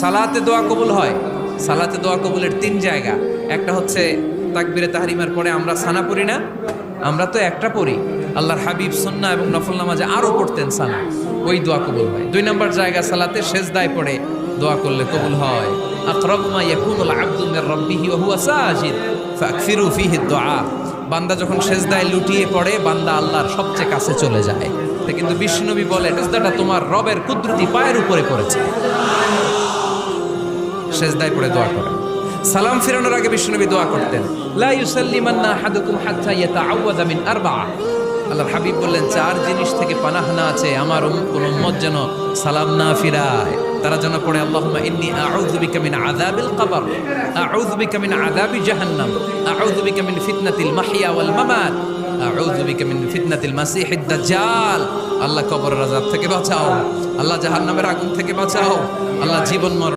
সালাতে দোয়া কবুল হয়। সালাতে দোয়া কবুলের তিন জায়গা। একটা হচ্ছে তাকবীরে তাহরিমার পরে আমরা সানা পড়ি না, আমরা তো একটা পড়ি। আল্লাহর হাবিব সুন্নাহ এবং নফল নামাজে আরো পড়তেন সানা, ওই দোয়া কবুল হয়। দুই নম্বর জায়গা সালাতে সেজদায় পড়ে দোয়া করলে কবুল হয়। আকরাবু মা ইয়াকুনুল আবদু মির রাব্বিহি ওয়া হুয়া সাজিদ ফাকসিরু ফীহি দুআ। বান্দা যখন সেজদায় লুটিয়ে পড়ে, বান্দা আল্লাহর সবচেয়ে কাছে চলে যায়। তা কিন্তু বিশ্বনবী বলে সেজদাটা তোমার রবের কুদরতি পায়ের উপরে পড়েছে। সেজদায় পড়ে দোয়া করেন। সালাম ফিরানোর আগে বিশ্বনবী দোয়া করতেন, লা ইউসাল্লিমান্না আহাদুকুম হাত্তা ইয়াতাআওয়াযা মিন আরবা'a। আল্লাহর হাবিব বললেন, চার জিনিস থেকে পানাহ না আছে আমার কোন উম্মত যেন সালাম না ফিরায়। তারা যেন পড়ে, আল্লাহুম্মা ইন্নী আউযু বিকা মিন আযাবিল কবর, আউযু বিকা মিন আযাবি জাহান্নাম, আউযু বিকা মিন ফিতনাতিল মাহইয়া ওয়াল মামাত, আউযু বিকা মিন ফিতনাতিল মাসিহিদ দাজ্জাল। আল্লাহ কবরের আযাব থেকে বাঁচাও, আল্লাহ জাহান্নামের আগুন থেকে বাঁচাও, আল্লাহ জীবন